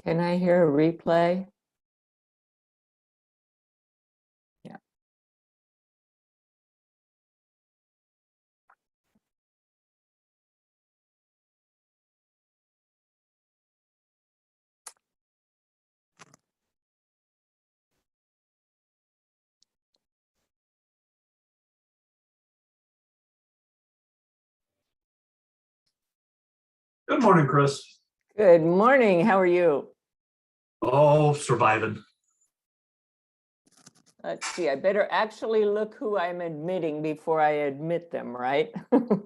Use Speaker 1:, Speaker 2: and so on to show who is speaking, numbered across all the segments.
Speaker 1: Can I hear a replay? Yeah.
Speaker 2: Good morning, Chris.
Speaker 1: Good morning. How are you?
Speaker 2: Oh, surviving.
Speaker 1: Let's see. I better actually look who I'm admitting before I admit them, right? Let's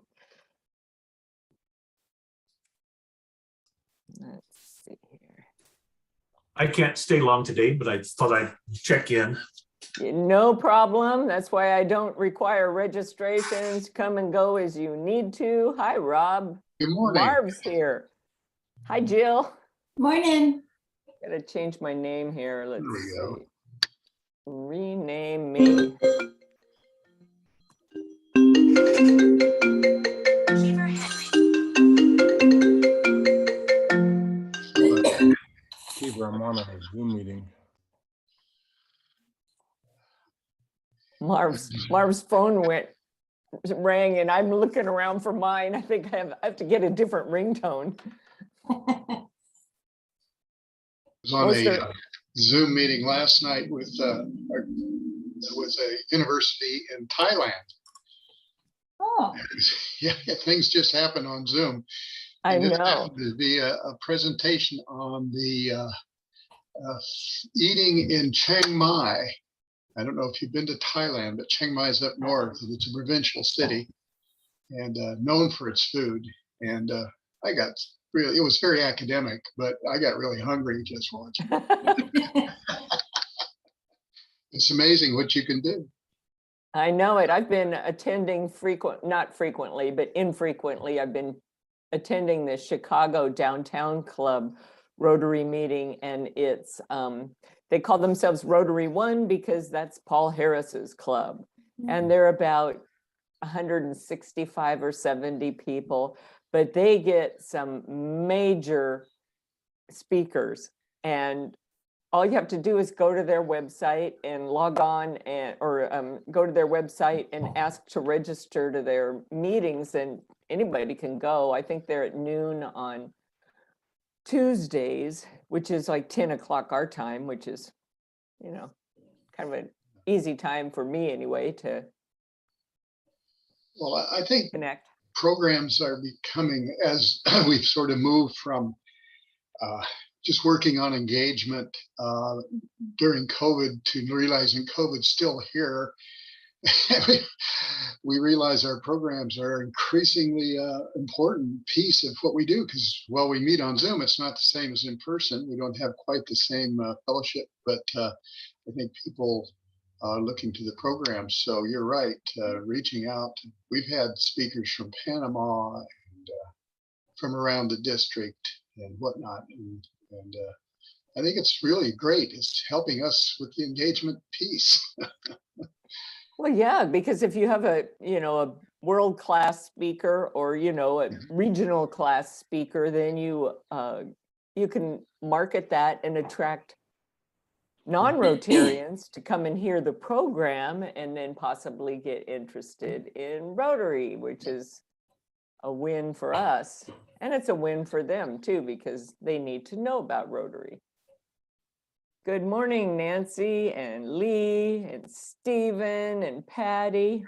Speaker 1: see here.
Speaker 2: I can't stay long today, but I thought I'd check in.
Speaker 1: No problem. That's why I don't require registrations. Come and go as you need to. Hi, Rob.
Speaker 3: Good morning.
Speaker 1: Marv's here. Hi, Jill.
Speaker 4: Morning.
Speaker 1: Gotta change my name here. Let's
Speaker 3: There we
Speaker 1: see.
Speaker 3: go.
Speaker 1: Rename me.
Speaker 5: Keeper, I'm on a Zoom meeting.
Speaker 1: Marv's phone rang and I'm looking around for mine. I think I have to get a different ringtone.
Speaker 3: I was on
Speaker 1: Most
Speaker 3: a
Speaker 1: are-
Speaker 3: Zoom meeting last night with a university in Thailand.
Speaker 4: Oh,
Speaker 3: Yeah, things just happen on Zoom.
Speaker 1: I
Speaker 3: And this
Speaker 1: know.
Speaker 3: happened to be a presentation on the eating in Chiang Mai. I don't know if you've been to Thailand, but Chiang Mai is up north. And it's a provincial city and known for its food. And I got really, it was very academic, but I got really hungry just watching. It's amazing what you can do.
Speaker 1: I know it. I've been attending not frequently, but infrequently. I've been attending the Chicago Downtown Club Rotary meeting, and it's they call themselves Rotary One because that's Paul Harris's club, and they're about 165 or 70 people, but they get some major speakers, and all you have to do is go to their website and log on or go to their website and ask to register to their meetings, and anybody can go. I think they're at noon on Tuesdays, which is like 10 o'clock our time, which is, you know, kind of an easy time for me anyway to
Speaker 3: Well, I think
Speaker 1: connect.
Speaker 3: programs are becoming, as we've sort of moved from just working on engagement during COVID to realizing COVID's still here. We realize our programs are increasingly important piece of what we do because while we meet on Zoom, it's not the same as in person. We don't have quite the same fellowship, but I think people are looking to the programs. So you're right, reaching out. We've had speakers from Panama and from around the district and whatnot. And I think it's really great. It's helping us with the engagement piece.
Speaker 1: Well, yeah, because if you have a world-class speaker or, a regional class speaker, then you can market that and attract non-Rotarians to come and hear the program and then possibly get interested in Rotary, which is a win for us. And it's a win for them too, because they need to know about Rotary. Good morning, Nancy and Lee and Stephen and Patty.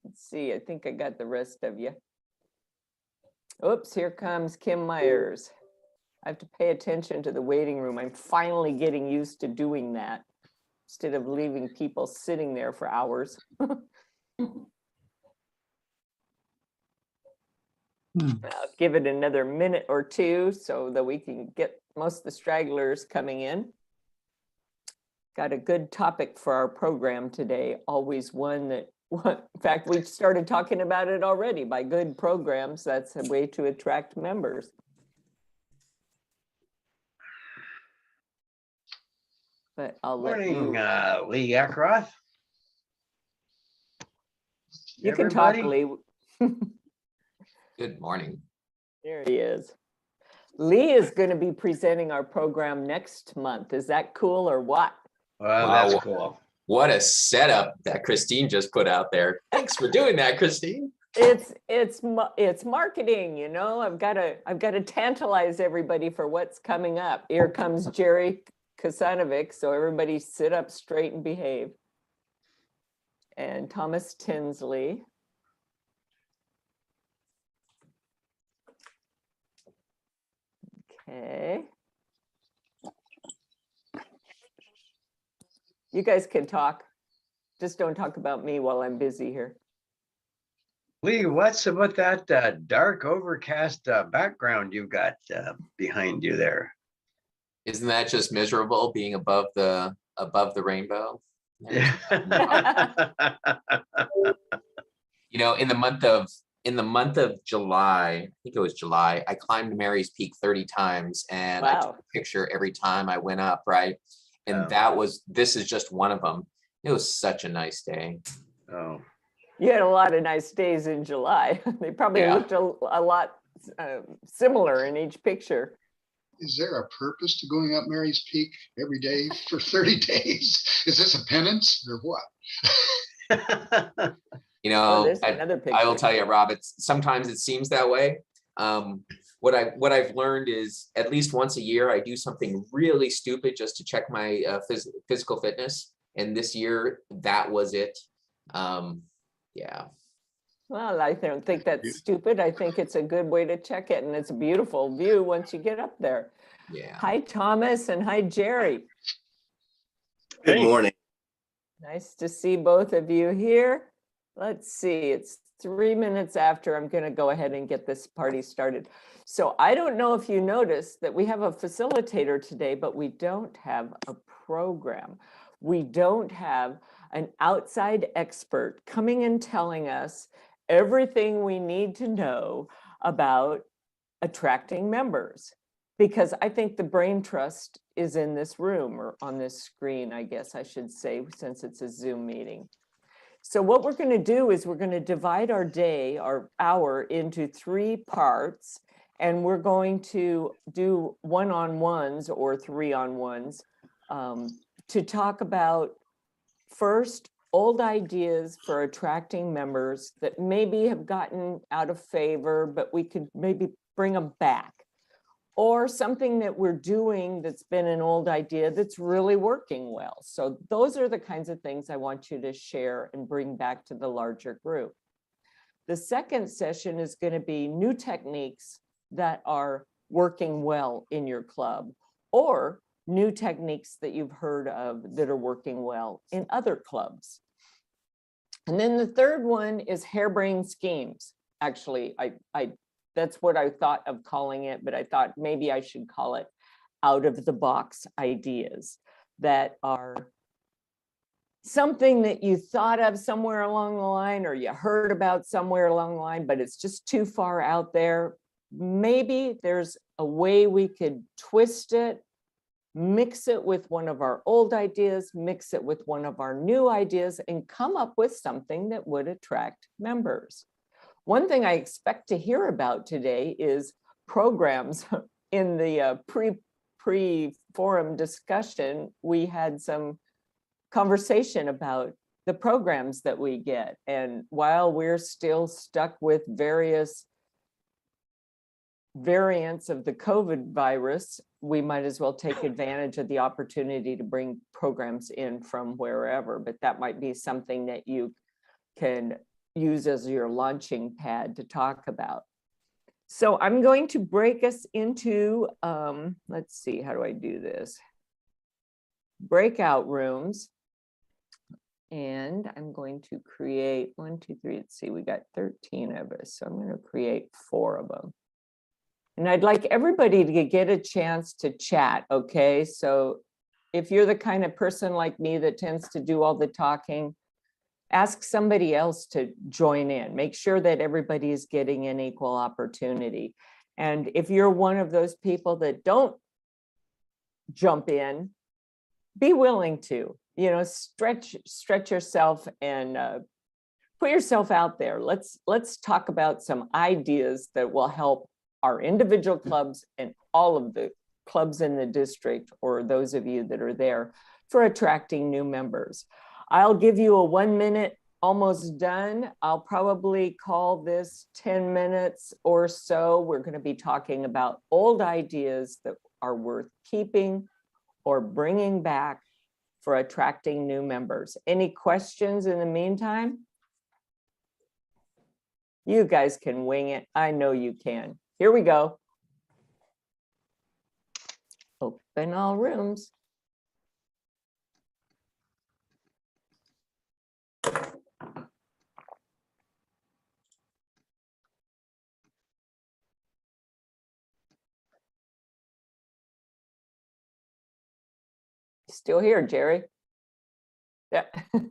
Speaker 1: Let's see, I think I got the rest of you. Oops, here comes Kim Myers. I have to pay attention to the waiting room. I'm finally getting used to doing that instead of leaving people sitting there for hours. I'll give it another minute or two so that we can get most of the stragglers coming in. Got a good topic for our program today, always one that, in fact, we started talking about it already. By good programs, that's a way to attract members. But I'll let
Speaker 6: Morning,
Speaker 1: you.
Speaker 6: Lee Ackroth.
Speaker 1: You can talk,
Speaker 6: Everybody?
Speaker 1: Lee.
Speaker 7: Good morning.
Speaker 1: There he is. Lee is going to be presenting our program next month. Is that cool or what?
Speaker 6: Well,
Speaker 7: Wow.
Speaker 6: that's cool.
Speaker 7: What a setup that Christine just put out there. Thanks for doing that, Christine.
Speaker 1: It's marketing, you know. I've got to tantalize everybody for what's coming up. Here comes Jerry Kasanovic, so everybody sit up straight and behave. And Thomas Tinsley. Okay. You guys can talk. Just don't talk about me while I'm busy here.
Speaker 6: Lee, what's about that dark overcast background you've got behind you there?
Speaker 7: Isn't that just miserable being above the rainbow?
Speaker 6: Yeah.
Speaker 7: You know, in the month of July, I think it was July, I climbed Mary's Peak 30 times and I took
Speaker 1: Wow.
Speaker 7: a picture every time I went up, right? And this is just one of them. It was such a nice day.
Speaker 6: Oh,
Speaker 1: You had a lot of nice days in July. They probably
Speaker 7: Yeah.
Speaker 1: looked a lot similar in each picture.
Speaker 3: Is there a purpose to going up Mary's Peak every day for 30 days? Is this a penance or what?
Speaker 7: You
Speaker 1: Oh,
Speaker 7: know,
Speaker 1: there's another picture.
Speaker 7: I will tell you, Rob, sometimes it seems that way. What I've learned is at least once a year, I do something really stupid just to check my physical fitness. And this year, that was it. Yeah.
Speaker 1: Well, I don't think that's stupid. I think it's a good way to check it, and it's a beautiful view once you get up there.
Speaker 7: Yeah.
Speaker 1: Hi, Thomas, and hi, Jerry.
Speaker 8: Good morning.
Speaker 1: Nice to see both of you here. Let's see, it's 3 minutes after. I'm going to go ahead and get this party started. So I don't know if you noticed that we have a facilitator today, but we don't have a program. We don't have an outside expert coming and telling us everything we need to know about attracting members. Because I think the brain trust is in this room, or on this screen, I guess I should say, since it's a Zoom meeting. So what we're going to do is we're going to divide our day, our hour, into 3 parts, and we're going to do one-on-ones or 3-on-1s to talk about, first, old ideas for attracting members that maybe have gotten out of favor, but we could maybe bring them back. Or something that we're doing that's been an old idea that's really working well. So those are the kinds of things I want you to share and bring back to the larger group. The second session is going to be new techniques that are working well in your club, or new techniques that you've heard of that are working well in other clubs. And then the third one is harebrained schemes. Actually, that's what I thought of calling it, but I thought maybe I should call it out of the box ideas that are something that you thought of somewhere along the line, or you heard about somewhere along the line, but it's just too far out there. Maybe there's a way we could twist it, mix it with one of our old ideas, mix it with one of our new ideas, and come up with something that would attract members. One thing I expect to hear about today is programs. In the pre-forum discussion, we had some conversation about the programs that we get. And while we're still stuck with various variants of the COVID virus, we might as well take advantage of the opportunity to bring programs in from wherever. But that might be something that you can use as your launching pad to talk about. So I'm going to break us into, let's see, how do I do this? Breakout rooms. And I'm going to create 1, 2, 3, let's see, we got 13 of us. So I'm going to create 4 of them. And I'd like everybody to get a chance to chat, okay? So if you're the kind of person like me that tends to do all the talking, ask somebody else to join in. Make sure that everybody is getting an equal opportunity. And if you're one of those people that don't jump in, be willing to, you know, stretch yourself and put yourself out there. Let's talk about some ideas that will help our individual clubs and all of the clubs in the district, or those of you that are there, for attracting new members. I'll give you a 1 minute, almost done. I'll probably call this 10 minutes or so. We're going to be talking about old ideas that are worth keeping or bringing back for attracting new members. Any questions in the meantime? You guys can wing it. I know you can. Here we go. Open all rooms. Still here, Jerry? Yeah. Okay.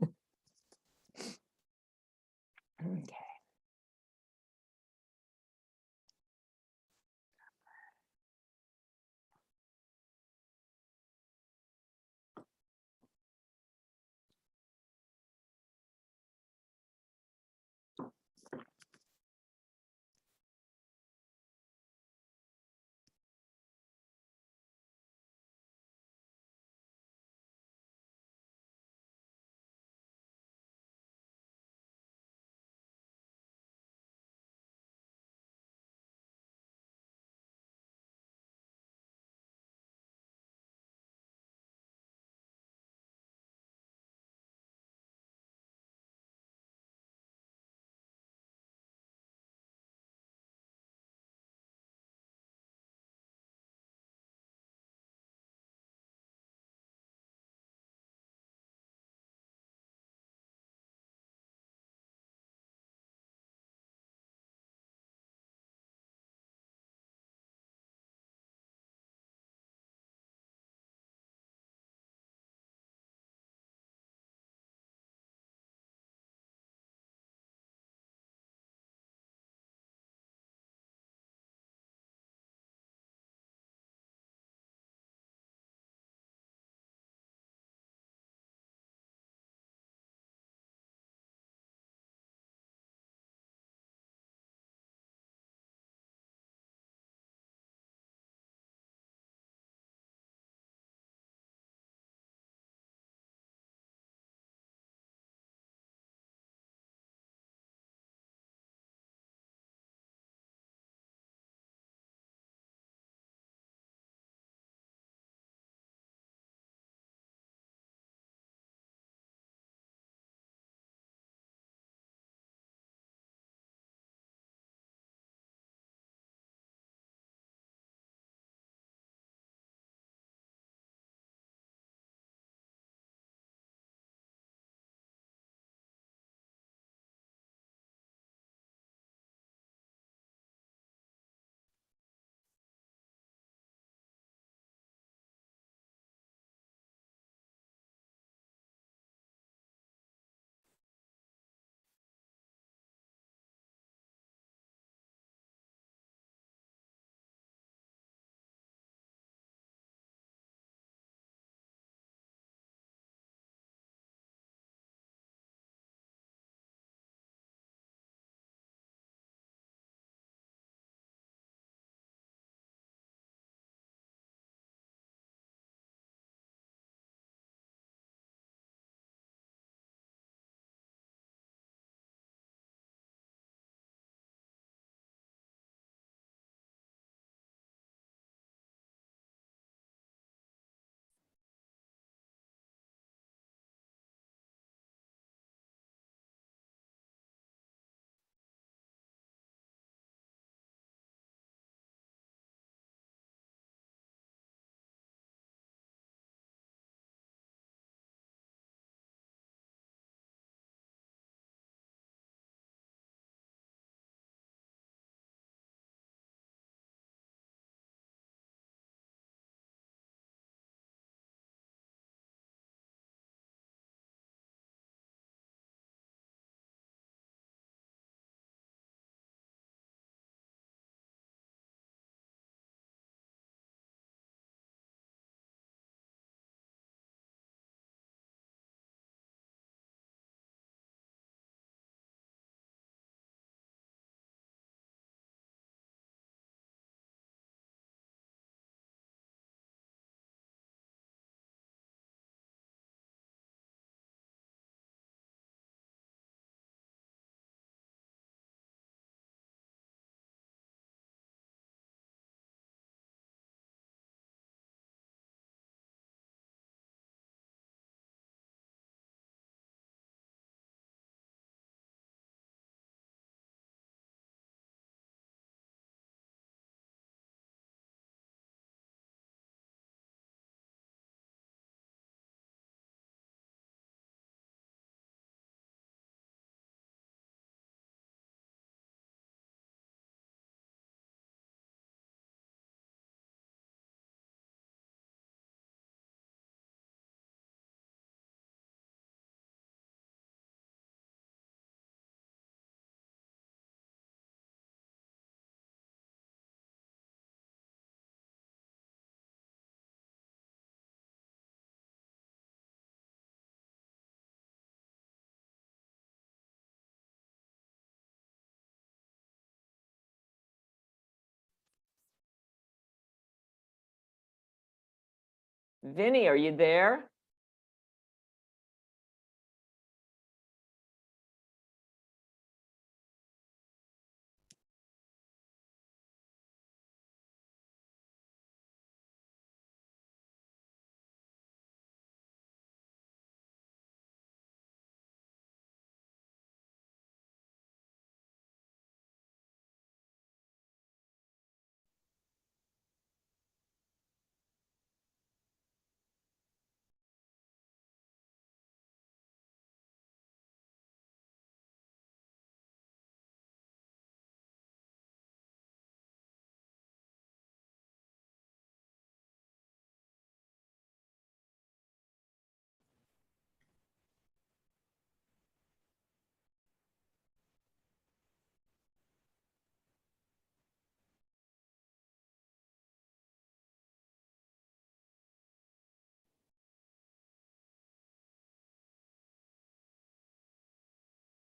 Speaker 1: Vinny, are you there?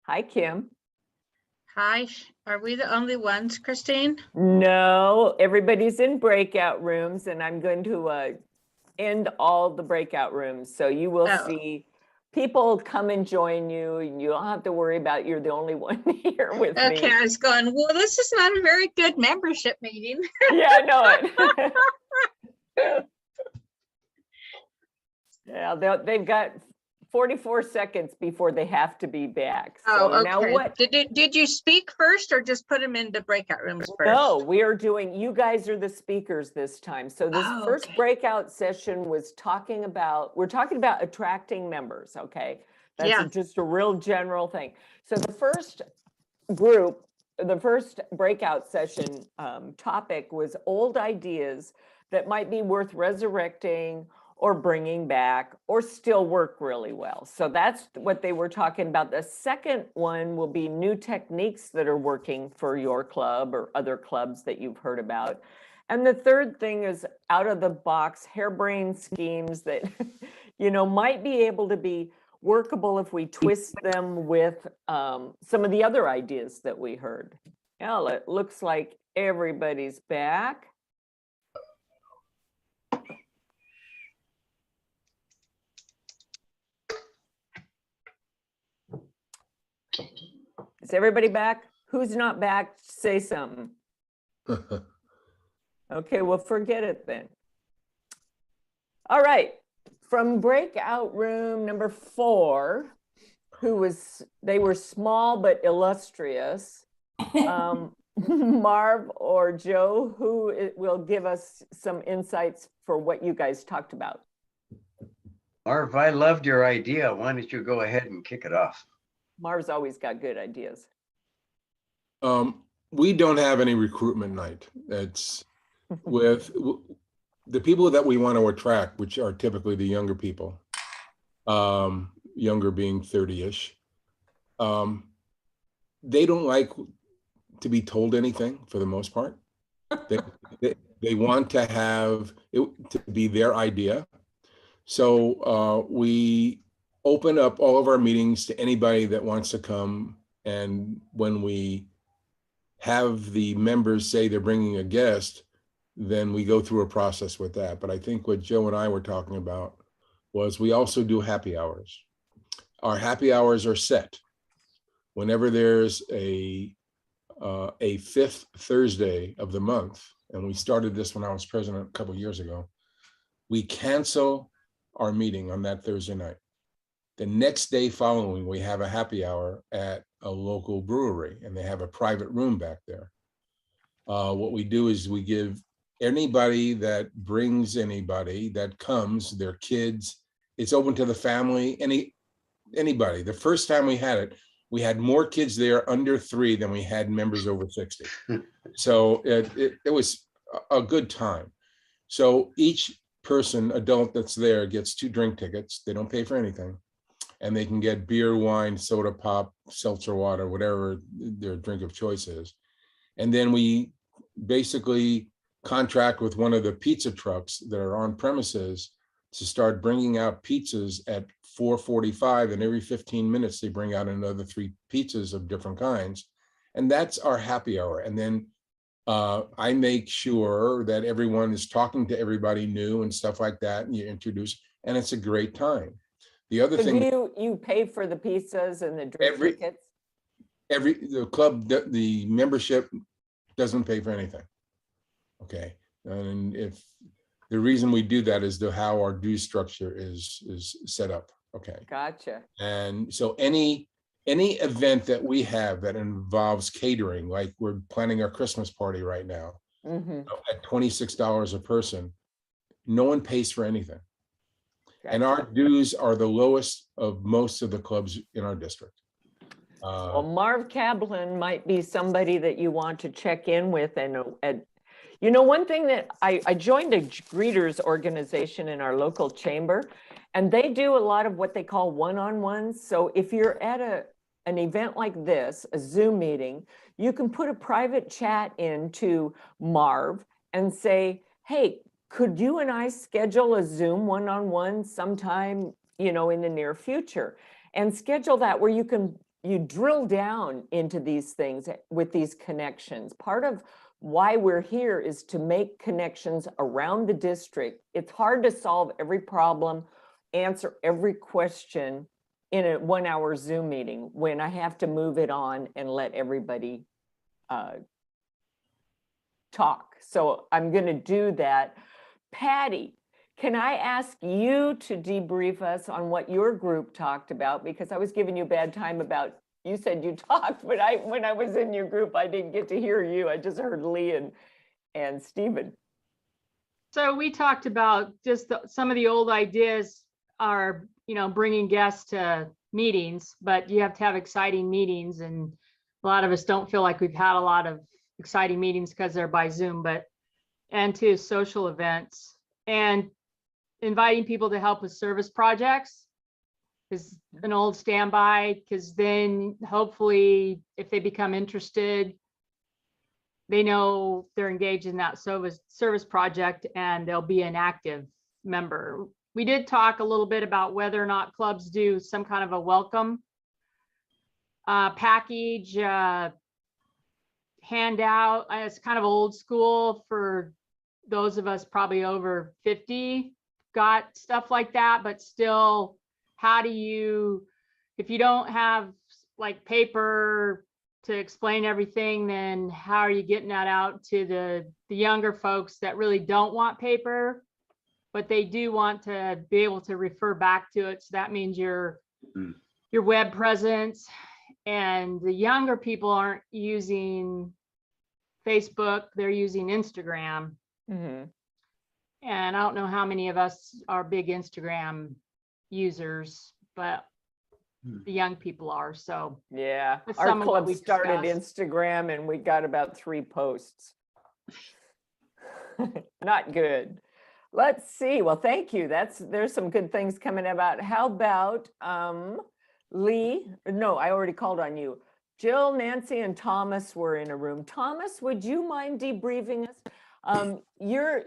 Speaker 1: Hi, Kim.
Speaker 9: Hi, are we the only ones, Christine?
Speaker 1: No, everybody's in breakout rooms and I'm going to end all the breakout rooms. So you will
Speaker 9: Oh.
Speaker 1: see people come and join you. And you don't have to worry about you're the only one here with
Speaker 9: Okay,
Speaker 1: me.
Speaker 9: I was going, well, this is not a very good membership meeting.
Speaker 1: Yeah, I know it. Yeah, they've got 44 seconds before they have to be back. So
Speaker 9: Oh,
Speaker 1: now
Speaker 9: okay.
Speaker 1: what?
Speaker 9: Did you speak first or just put them into breakout rooms first?
Speaker 1: No, we are doing, you guys are the speakers this time. So this
Speaker 9: Oh,
Speaker 1: first
Speaker 9: okay.
Speaker 1: breakout session was we're talking about attracting members, okay? That's
Speaker 9: Yeah.
Speaker 1: just a real general thing. So the first group, the first breakout session topic was old ideas that might be worth resurrecting or bringing back or still work really well. So that's what they were talking about. The second one will be new techniques that are working for your club or other clubs that you've heard about. And the third thing is out of the box harebrained schemes that, might be able to be workable if we twist them with some of the other ideas that we heard. Well, it looks like everybody's back. Is everybody back? Who's not back? Say something. Okay, well, forget it then. All right, from breakout room number 4, they were small but illustrious. Marv or Joe, who will give us some insights for what you guys talked about?
Speaker 6: Marv, I loved your idea. Why don't you go ahead and kick it off?
Speaker 1: Marv's always got good ideas.
Speaker 5: We don't have any recruitment night. It's with the people that we want to attract, which are typically the younger people, younger being 30-ish. They don't like to be told anything for the most part. They want to have it to be their idea. So we open up all of our meetings to anybody that wants to come. And when we have the members say they're bringing a guest, then we go through a process with that. But I think what Joe and I were talking about was we also do happy hours. Our happy hours are set. Whenever there's a 5th Thursday of the month, and we started this when I was president a couple of years ago, we cancel our meeting on that Thursday night. The next day following, we have a happy hour at a local brewery, and they have a private room back there. What we do is we give anybody that brings anybody that comes, their kids, it's open to the family, anybody. The first time we had it, we had more kids there under 3 than we had members over 60. So it was a good time. So each person, adult that's there, gets 2 drink tickets. They don't pay for anything. And they can get beer, wine, soda pop, seltzer water, whatever their drink of choice is. And then we basically contract with one of the pizza trucks that are on premises to start bringing out pizzas at 4:45, and every 15 minutes they bring out another 3 pizzas of different kinds. And that's our happy hour. And then I make sure that everyone is talking to everybody new and stuff like that, and you introduce, and it's a great time. The other
Speaker 1: So
Speaker 5: thing,
Speaker 1: you pay for the pizzas and the drink
Speaker 5: Every-
Speaker 1: tickets?
Speaker 5: the club, the membership doesn't pay for anything. Okay, and if the reason we do that is how our due structure is set up. Okay,
Speaker 1: Gotcha.
Speaker 5: and so any event that we have that involves catering, like we're planning our Christmas party right now
Speaker 1: Mm-hmm.
Speaker 5: at $26 a person, no one pays for anything. And our dues are the lowest of most of the clubs in our district.
Speaker 1: Well, Marv Kaplan might be somebody that you want to check in with. And you know, one thing that I joined a greeters organization in our local chamber, and they do a lot of what they call one-on-ones. So if you're at an event like this, a Zoom meeting, you can put a private chat into Marv and say, hey, could you and I schedule a Zoom one-on-one sometime, you know, in the near future? And schedule that where you drill down into these things with these connections. Part of why we're here is to make connections around the district. It's hard to solve every problem, answer every question in a 1 hour Zoom meeting when I have to move it on and let everybody talk. So I'm going to do that. Patty, can I ask you to debrief us on what your group talked about? Because I was giving you a bad time about, you said you talked, but when I was in your group, I didn't get to hear you. I just heard Lee and Stephen.
Speaker 10: So we talked about just some of the old ideas are, you know, bringing guests to meetings, but you have to have exciting meetings. And a lot of us don't feel like we've had a lot of exciting meetings because they're by Zoom, and to social events, and inviting people to help with service projects is an old standby, because then hopefully if they become interested, they know they're engaged in that service project and they'll be an active member. We did talk a little bit about whether or not clubs do some kind of a welcome package, handout. It's kind of old school for those of us probably over 50, got stuff like that, but still, how do you, if you don't have like paper to explain everything, then how are you getting that out to the younger folks that really don't want paper, but they do want to be able to refer back to it? So that means your web presence. And the younger people aren't using Facebook, they're using Instagram.
Speaker 1: Mm-hmm.
Speaker 10: And I don't know how many of us are big Instagram users, but the young people are. So
Speaker 1: yeah,
Speaker 10: that's
Speaker 1: our
Speaker 10: some of what
Speaker 1: club
Speaker 10: we
Speaker 1: started
Speaker 10: discussed.
Speaker 1: Instagram and we got about 3 posts. Not good. Let's see. Well, thank you. There's some good things coming about. How about Lee? No, I already called on you. Jill, Nancy, and Thomas were in a room. Thomas, would you mind debriefing us? You're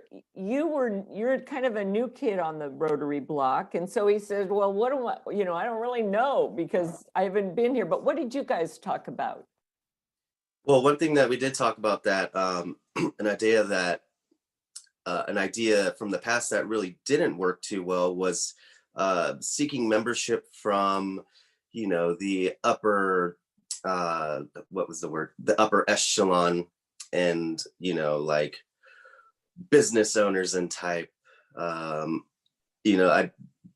Speaker 1: kind of a new kid on the Rotary block, and so he said, "Well, what do I? You know, I don't really know because I haven't been here. But what did you guys talk about?"
Speaker 8: Well, one thing that we did talk about that an idea from the past that really didn't work too well was seeking membership from, you know, the upper what was the word? The upper echelon, and, you know, like business owners and type. You know,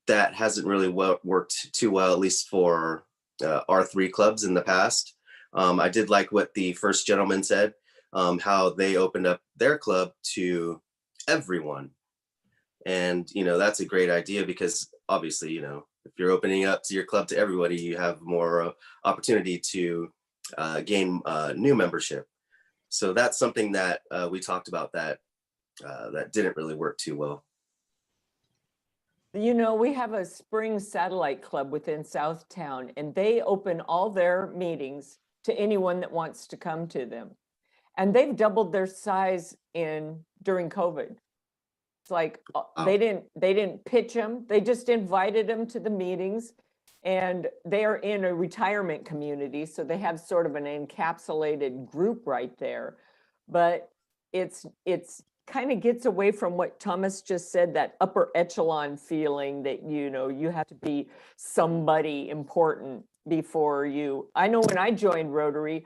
Speaker 8: that hasn't really worked too well, at least for R3 clubs in the past. I did like what the first gentleman said, how they opened up their club to everyone. And, you know, that's a great idea because obviously, you know, if you're opening up to your club to everybody, you have more opportunity to gain new membership. So that's something that we talked about that didn't really work too well.
Speaker 1: You know, we have a spring satellite club within Southtown, and they open all their meetings to anyone that wants to come to them. And they've doubled their size during COVID. It's like they didn't pitch them, they just invited them to the meetings, and they're in a retirement community, so they have sort of an encapsulated group right there. But it's kind of gets away from what Thomas just said, that upper echelon feeling that, you know, you have to be somebody important before you. I know when I joined Rotary,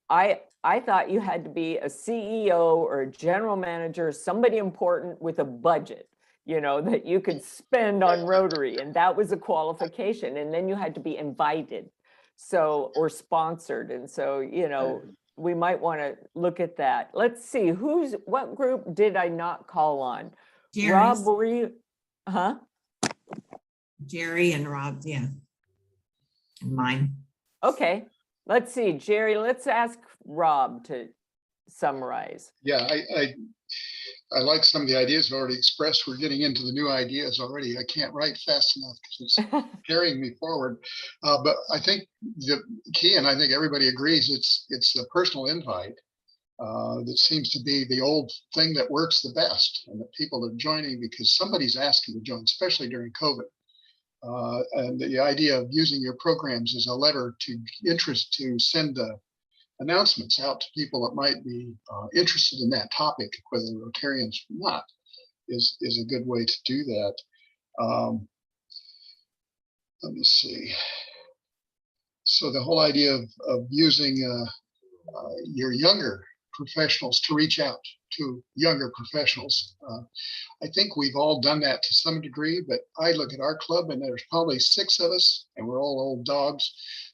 Speaker 1: I thought you had to be a CEO or a general manager, somebody important with a budget, you know, that you could spend on Rotary, and that was a qualification. And then you had to be invited, so, or sponsored. And so, you know, we might want to look at that. Let's see, what group did I not call on? Rob,
Speaker 11: Jerry's.
Speaker 1: were you, huh?
Speaker 11: Jerry and Rob, yeah. And mine.
Speaker 1: Okay, let's see, Jerry, let's ask Rob to summarize.
Speaker 3: Yeah, I like some of the ideas already expressed. We're getting into the new ideas already. I can't write fast enough because it's carrying me forward. But I think the key, and I think everybody agrees, it's a personal invite. That seems to be the old thing that works the best, and that people are joining because somebody's asking to join, especially during COVID. And the idea of using your programs as a lever to interest, to send announcements out to people that might be interested in that topic, whether they're Rotarians or not, is a good way to do that. Let me see. So the whole idea of using your younger professionals to reach out to younger professionals. I think we've all done that to some degree, but I look at our club and there's probably 6 of us, and we're all old dogs,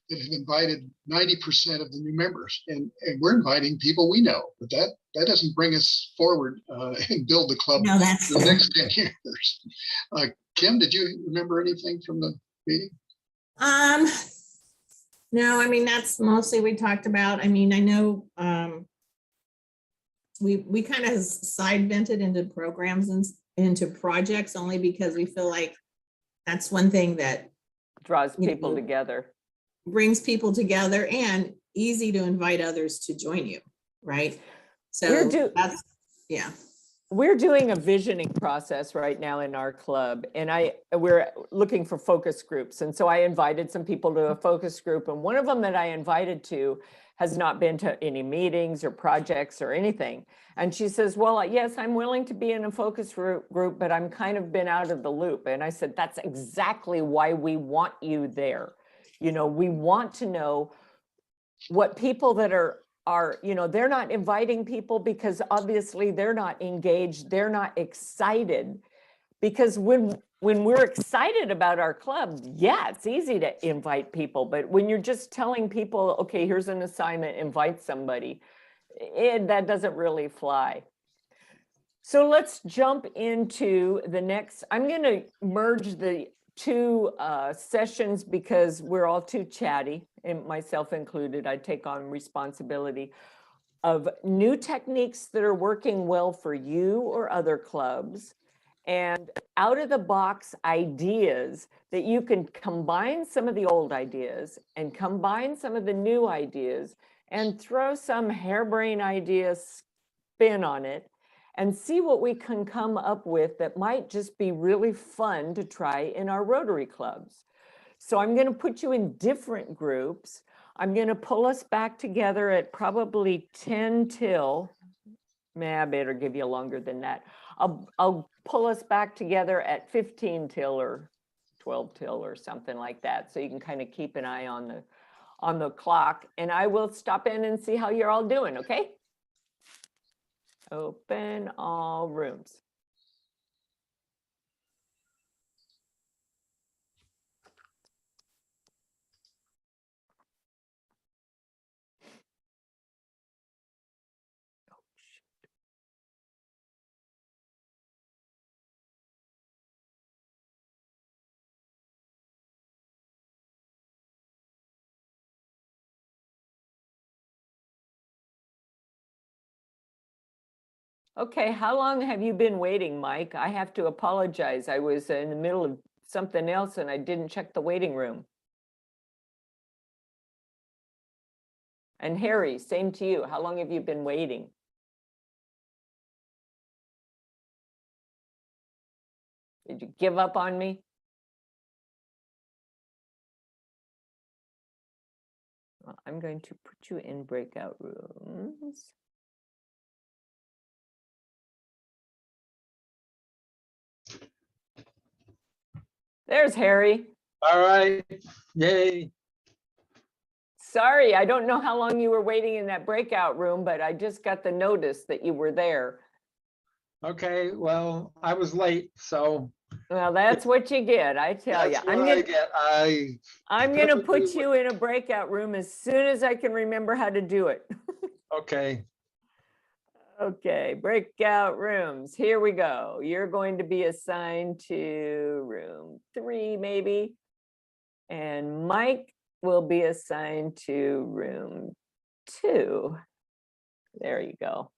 Speaker 3: that have invited 90% of the new members, and we're inviting people we know, but that doesn't bring us forward and build the club
Speaker 11: No, that's
Speaker 3: for the next 10 years. Kim, did you remember anything from the meeting?
Speaker 11: No, I mean, that's mostly we talked about. I mean, I know we kind of side vented into programs and into projects only because we feel like that's one thing that
Speaker 1: Draws people together.
Speaker 11: Brings people together and easy to invite others to join you, right? So that's, yeah.
Speaker 1: We're doing a visioning process right now in our club, and we're looking for focus groups. And so I invited some people to a focus group, and one of them that I invited to has not been to any meetings or projects or anything. And she says, well, yes, I'm willing to be in a focus group, but I'm kind of been out of the loop. And I said, that's exactly why we want you there. You know, we want to know what people that are, you know, they're not inviting people because obviously they're not engaged, they're not excited. Because when we're excited about our club, yeah, it's easy to invite people. But when you're just telling people, okay, here's an assignment, invite somebody, that doesn't really fly. So let's jump into the next. I'm going to merge the 2 sessions because we're all too chatty, and myself included. I take on responsibility of new techniques that are working well for you or other clubs, and out of the box ideas that you can combine some of the old ideas and combine some of the new ideas and throw some harebrained idea spin on it and see what we can come up with that might just be really fun to try in our Rotary clubs. So I'm going to put you in different groups. I'm going to pull us back together at probably 10 till, I better give you longer than that. I'll pull us back together at 15 till or 12 till or something like that. So you can kind of keep an eye on the clock, and I will stop in and see how you're all doing, okay? Open all rooms. Okay, how long have you been waiting, Mike? I have to apologize. I was in the middle of something else and I didn't check the waiting room. And Harry, same to you. How long have you been waiting? Did you give up on me? Well, I'm going to put you in breakout rooms. There's Harry.
Speaker 12: All right, yay.
Speaker 1: Sorry, I don't know how long you were waiting in that breakout room, but I just got the notice that you were there.
Speaker 12: Okay, well, I was late, so
Speaker 1: Well, that's what you get, I tell you.
Speaker 12: that's what I get.
Speaker 1: I'm gonna put
Speaker 12: typically
Speaker 1: you in a breakout room as soon as I can remember how to do it.
Speaker 12: Okay,
Speaker 1: Okay, breakout rooms, here we go. You're going to be assigned to room 3, maybe. And Mike will be assigned to room 2. There you go.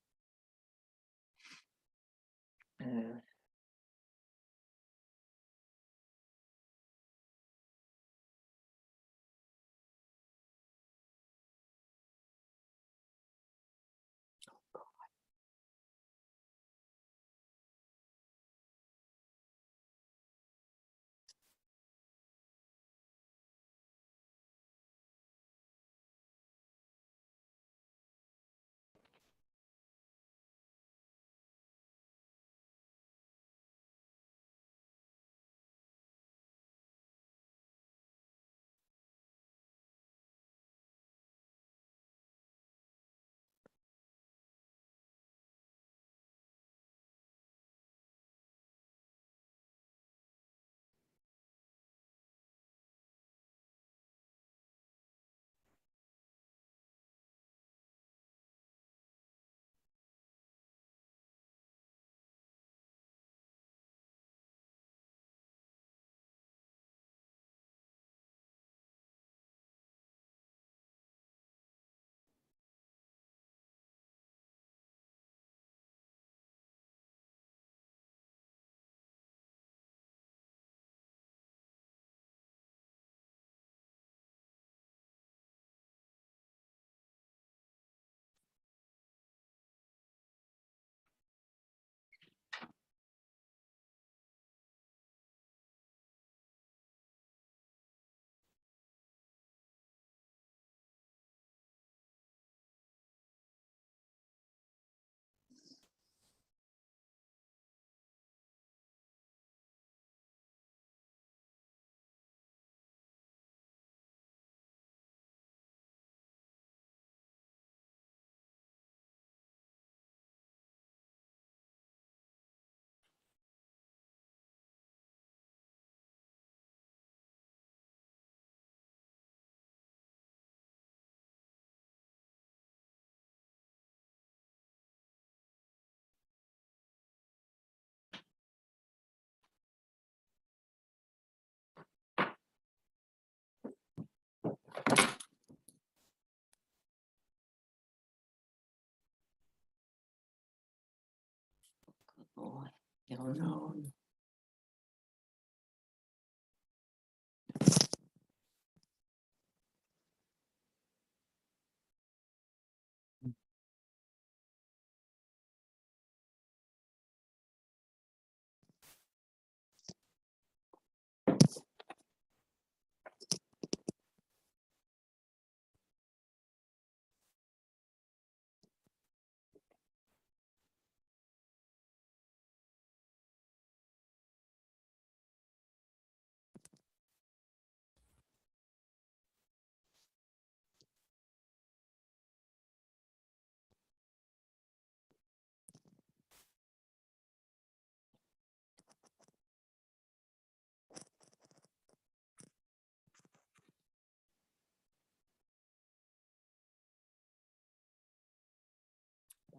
Speaker 1: Oh, I don't know.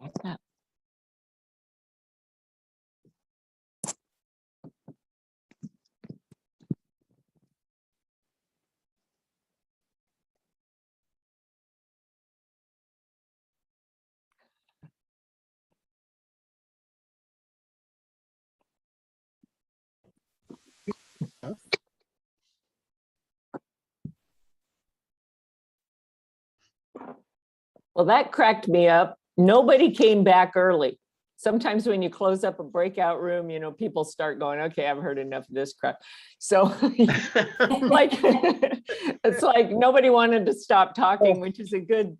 Speaker 1: That's not. Well, that cracked me up. Nobody came back early. Sometimes when you close up a breakout room, you know, people start going, okay, I've heard enough of this crap. So like, it's like nobody wanted to stop talking, which is a good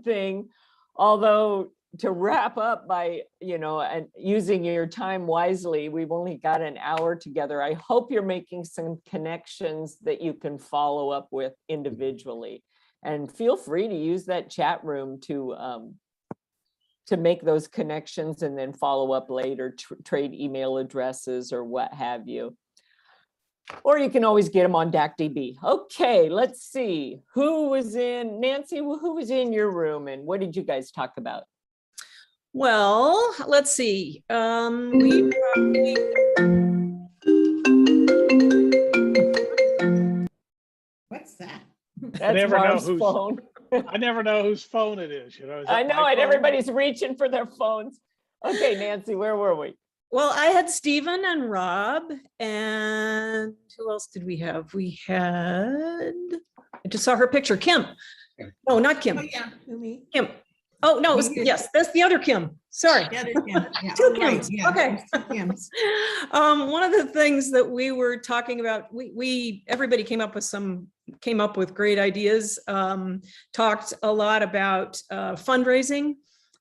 Speaker 1: thing. Although to wrap up by, and using your time wisely, we've only got an hour together. I hope you're making some connections that you can follow up with individually. And feel free to use that chat room to make those connections and then follow up later, trade email addresses or what have you. Or you can always get them on DACDB. Okay, let's see. Who was in, Nancy, who was in your room and what did you guys talk about?
Speaker 13: Well, let's see.
Speaker 11: What's that?
Speaker 1: That's
Speaker 12: never know
Speaker 1: Marv's
Speaker 12: who's-
Speaker 1: phone.
Speaker 12: I never know whose phone it is, you know. Is
Speaker 1: I
Speaker 12: that
Speaker 1: know
Speaker 12: my
Speaker 1: it.
Speaker 12: phone?
Speaker 1: Everybody's reaching for their phones. Okay, Nancy, where were we?
Speaker 13: Well, I had Stephen and Rob, and who else did we have? We had, I just saw her picture, Kim. No, not Kim.
Speaker 11: Oh, yeah, who, me?
Speaker 13: Kim. Oh, no, it was, yes, that's the other Kim. Sorry.
Speaker 11: Yeah, there's Kim. Yeah,
Speaker 13: Two
Speaker 11: right,
Speaker 13: Kims,
Speaker 11: yeah,
Speaker 13: okay.
Speaker 11: there's two Kims.
Speaker 13: One of the things that we were talking about, everybody came up with great ideas, talked a lot about fundraising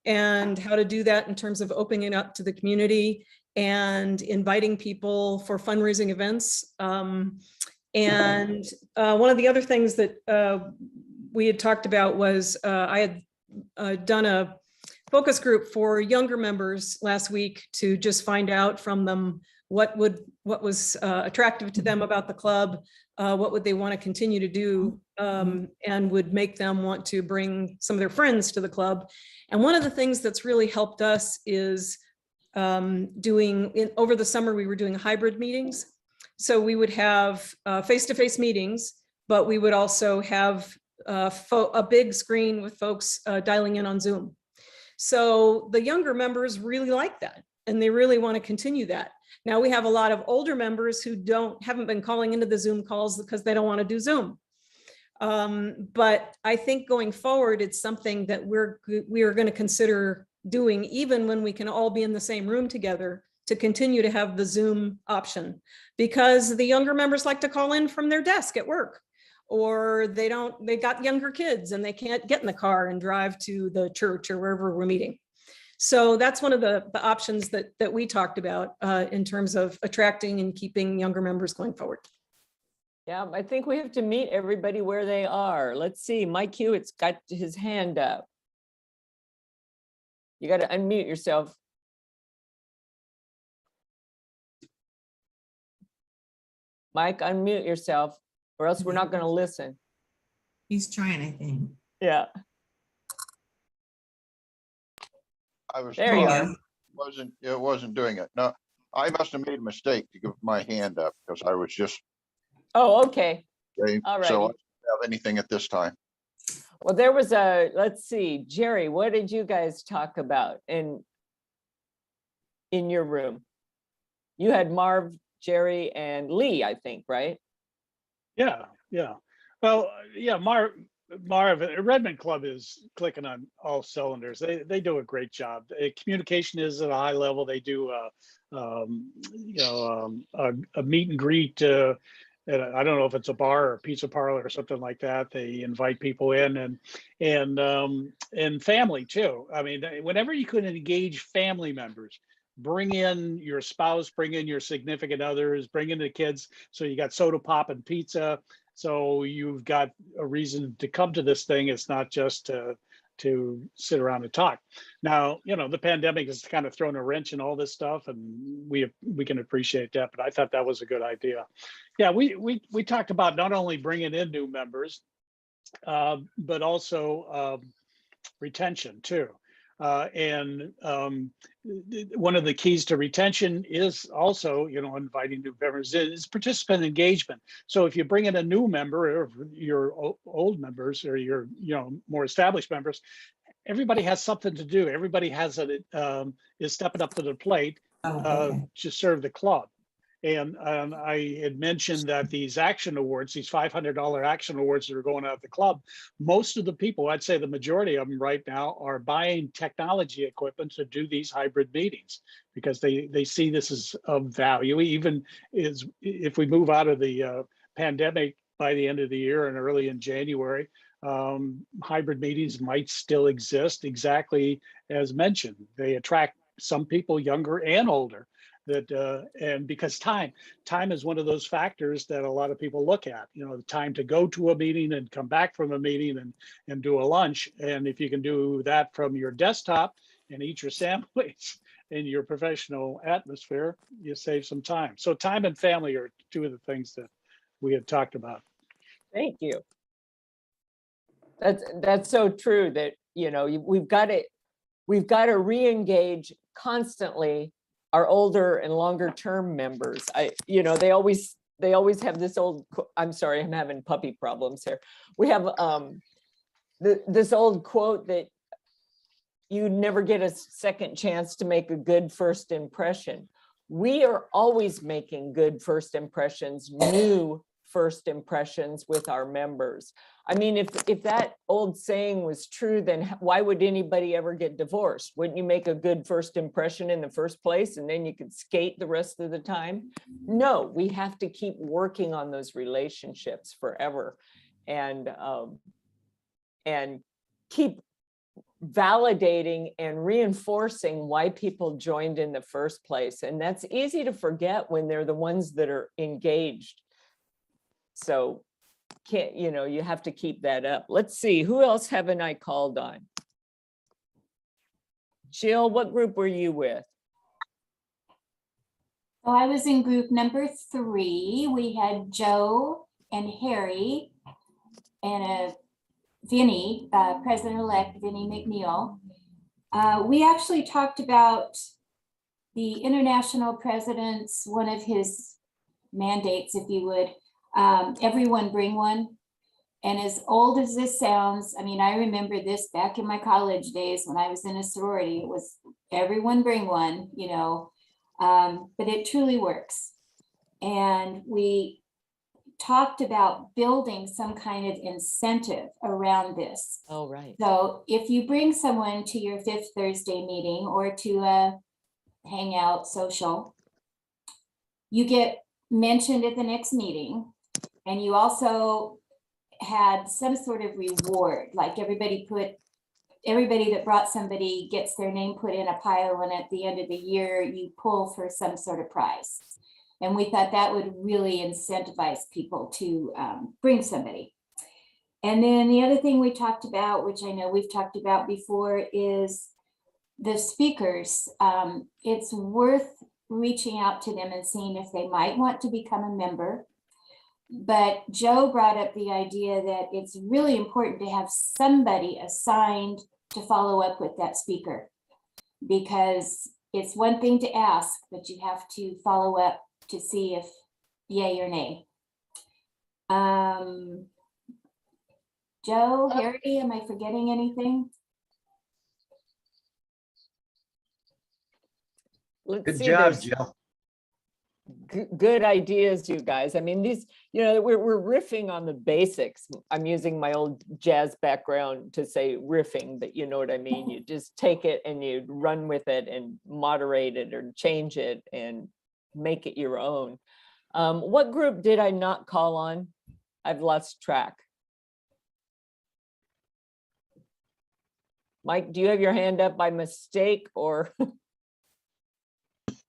Speaker 13: and how to do that in terms of opening it up to the community and inviting people for fundraising events. And one of the other things that we had talked about was I had done a focus group for younger members last week to just find out from them what was attractive to them about the club, what would they want to continue to do, and would make them want to bring some of their friends to the club. And one of the things that's really helped us is over the summer, we were doing hybrid meetings. So we would have face-to-face meetings, but we would also have a big screen with folks dialing in on Zoom. So the younger members really like that, and they really want to continue that. Now we have a lot of older members who haven't been calling into the Zoom calls because they don't want to do Zoom. But I think going forward, it's something that we are going to consider doing, even when we can all be in the same room together, to continue to have the Zoom option, because the younger members like to call in from their desk at work, or they got younger kids and they can't get in the car and drive to the church or wherever we're meeting. So that's one of the options that we talked about in terms of attracting and keeping younger members going forward.
Speaker 1: Yeah, I think we have to meet everybody where they are. Let's see, Mike Hewitt's got his hand up. You got to unmute yourself. Mike, unmute yourself, or else we're not going to listen.
Speaker 11: He's trying, I think.
Speaker 1: Yeah.
Speaker 14: I was
Speaker 1: There you
Speaker 14: trying,
Speaker 1: are.
Speaker 14: it wasn't doing it. No, I must have made a mistake to give my hand up because I was just.
Speaker 1: Oh, okay.
Speaker 14: Okay,
Speaker 1: All
Speaker 14: so I
Speaker 1: right.
Speaker 14: don't have anything at this time.
Speaker 1: Well, there was let's see, Jerry, what did you guys talk about in your room? You had Marv, Jerry, and Lee, I think, right?
Speaker 12: Yeah. Well, yeah, Marv, Redmond Club is clicking on all cylinders. They do a great job. Communication is at a high level. They do a meet and greet. I don't know if it's a bar or a pizza parlor or something like that. They invite people in and family too. I mean, whenever you can engage family members, bring in your spouse, bring in your significant others, bring in the kids. So you got soda pop and pizza. So you've got a reason to come to this thing. It's not just to sit around and talk. Now, the pandemic has kind of thrown a wrench in all this stuff, and we can appreciate that. But I thought that was a good idea. Yeah, we talked about not only bringing in new members, but also retention too. One of the keys to retention is also, inviting new members, is participant engagement. So if you bring in a new member, or your old members, or your more established members, everybody has something to do. Everybody is stepping up to the plate to serve the club. And I had mentioned that these action awards, these $500 action awards that are going out at the club, most of the people, I'd say the majority of them right now, are buying technology equipment to do these hybrid meetings because they see this as of value. Even if we move out of the pandemic by the end of the year and early in January, hybrid meetings might still exist exactly as mentioned. They attract some people younger and older that, and because time is one of those factors that a lot of people look at, you know, the time to go to a meeting and come back from a meeting and do a lunch. And if you can do that from your desktop and eat your sandwich in your professional atmosphere, you save some time. So time and family are two of the things that we had talked about.
Speaker 1: Thank you. That's so true that, you know, we've got to re-engage constantly our older and longer term members. You know, they always have this old, I'm sorry, I'm having puppy problems here. We have this old quote that you never get a second chance to make a good first impression. We are always making good first impressions, new first impressions with our members. I mean, if that old saying was true, then why would anybody ever get divorced? Wouldn't you make a good first impression in the first place and then you could skate the rest of the time? No, we have to keep working on those relationships forever and keep validating and reinforcing why people joined in the first place. And that's easy to forget when they're the ones that are engaged. So you know, you have to keep that up. Let's see, who else haven't I called on? Jill, what group were you with?
Speaker 4: So I was in group number 3. We had Joe and Harry and Vinny, President-elect Vinny McNeil. We actually talked about the international president's, one of his mandates, if you would, everyone bring one. And as old as this sounds, I mean, I remember this back in my college days when I was in a sorority, it was everyone bring one, you know, but it truly works. And we talked about building some kind of incentive around this.
Speaker 1: Oh, right.
Speaker 4: So if you bring someone to your 5th Thursday meeting or to a hangout social, you get mentioned at the next meeting, and you also had some sort of reward, like everybody that brought somebody gets their name put in a pile, and at the end of the year, you pull for some sort of prize. And we thought that would really incentivize people to bring somebody. And then the other thing we talked about, which I know we've talked about before, is the speakers. It's worth reaching out to them and seeing if they might want to become a member. But Joe brought up the idea that it's really important to have somebody assigned to follow up with that speaker, because it's one thing to ask, but you have to follow up to see if yay or nay. Joe, Harry, am I forgetting anything?
Speaker 6: Good job, Jill.
Speaker 1: Good ideas, you guys. I mean, these, you know, we're riffing on the basics. I'm using my old jazz background to say riffing, but you know what I mean. You just take it and you run with it and moderate it or change it and make it your own. What group did I not call on? I've lost track. Mike, do you have your hand up by mistake or?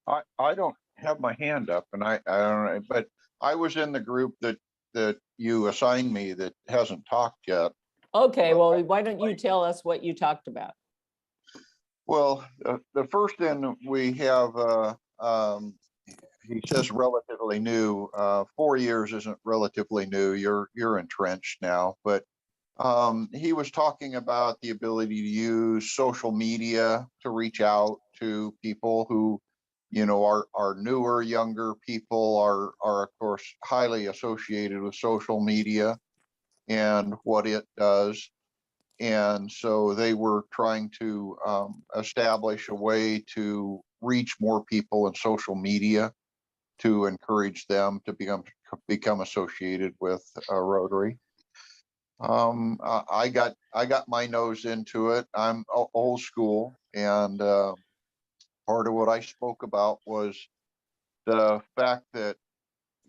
Speaker 14: I don't have my hand up, and I don't know, but I was in the group that you assigned me that hasn't talked yet.
Speaker 1: Okay, well, why don't you tell us what you talked about?
Speaker 14: Well, the first thing we have, he says relatively new. 4 years isn't relatively new. You're entrenched now, but he was talking about the ability to use social media to reach out to people who, you know, are newer, younger people are of course highly associated with social media and what it does. And so they were trying to establish a way to reach more people in social media to encourage them to become associated with Rotary. I got my nose into it. I'm old school, and part of what I spoke about was the fact that,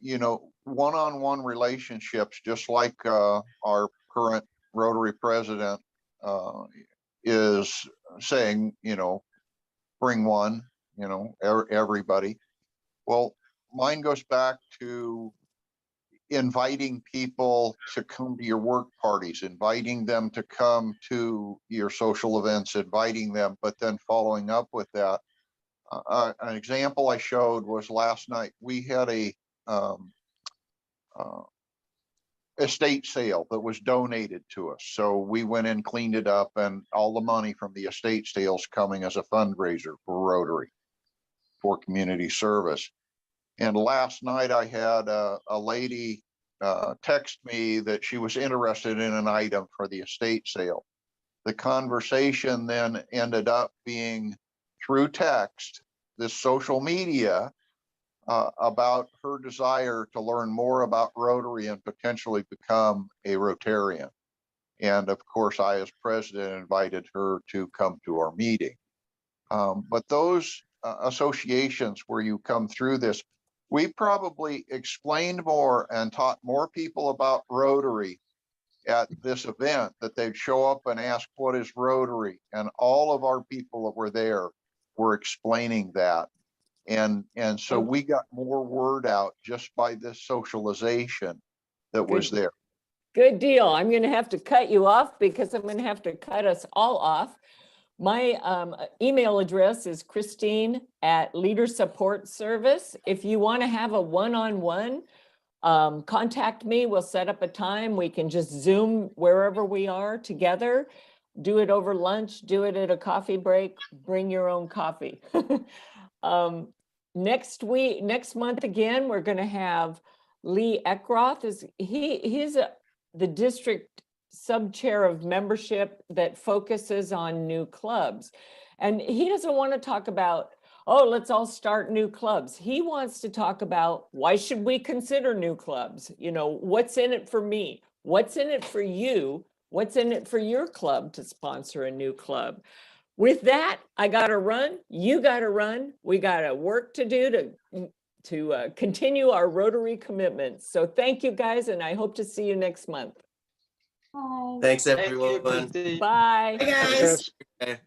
Speaker 14: you know, one-on-one relationships, just like our current Rotary president is saying, bring one, everybody. Well, mine goes back to inviting people to come to your work parties, inviting them to come to your social events, inviting them, but then following up with that. An example I showed was last night. We had a estate sale that was donated to us. So we went in, cleaned it up, and all the money from the estate sales coming as a fundraiser for Rotary, for community service. And last night I had a lady text me that she was interested in an item for the estate sale. The conversation then ended up being through text, this social media, about her desire to learn more about Rotary and potentially become a Rotarian. And of course, I, as president, invited her to come to our meeting. But those associations where you come through this, we probably explained more and taught more people about Rotary at this event, that they'd show up and ask, what is Rotary? And all of our people that were there were explaining that. And so we got more word out just by this socialization that was there.
Speaker 1: Good deal. I'm going to have to cut you off because I'm going to have to cut us all off. My email address is Christine@Leader Support Service. If you want to have a one-on-one, contact me. We'll set up a time. We can just Zoom wherever we are together. Do it over lunch. Do it at a coffee break. Bring your own coffee. Next month again, we're going to have Lee Eckroth. He's the district sub-chair of membership that focuses on new clubs. And he doesn't want to talk about, oh, let's all start new clubs. He wants to talk about, why should we consider new clubs? What's in it for me? What's in it for you? What's in it for your club to sponsor a new club? With that, I got to run. You got to run. We got to work to do to continue our Rotary commitments. So thank you guys, and I hope to see you next month.
Speaker 4: Bye.
Speaker 8: Thanks,
Speaker 6: Thank you,
Speaker 8: everyone.
Speaker 6: Christine.
Speaker 1: Bye.
Speaker 11: Hi, guys.
Speaker 8: Okay.